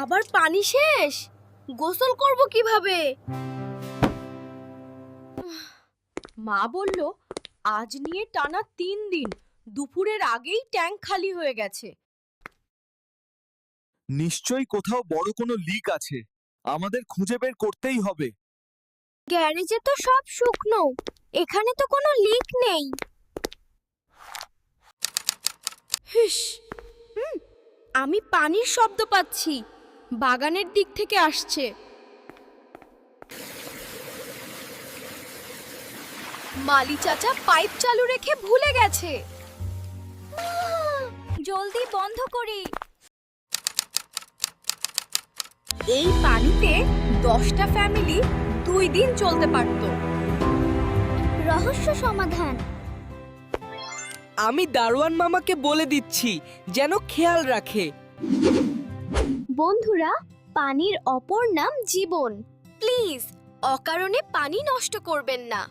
আবার পানি শেষ, গোসল করব কিভাবে? মা বলল আজ নিয়ে টানা 3 দিন দুপুরের আগেই ট্যাঙ্ক খালি হয়ে গেছে। নিশ্চয়ই কোথাও বড় কোনো লিক আছে, আমাদের খুঁজে বের করতেই হবে। গ্যারেজে তো সব শুকনো, এখানে তো কোনো লিক নেই। হিস, আমি পানির শব্দ পাচ্ছি, বাগানের দিক থেকে আসছে। মালি চাচা পাইপ চালু রেখে ভুলে গেছে। জলদি বন্ধ করি। এই পানিতে 10টা ফ্যামিলি 2 দিন চলতে পারত। রহস্য সমাধান। আমি দারোয়ান মামাকে বলে দিচ্ছি যেন খেয়াল রাখে। বন্ধুরা, পানির অপর নাম জীবন। প্লিজ অকারণে পানি নষ্ট করবেন না।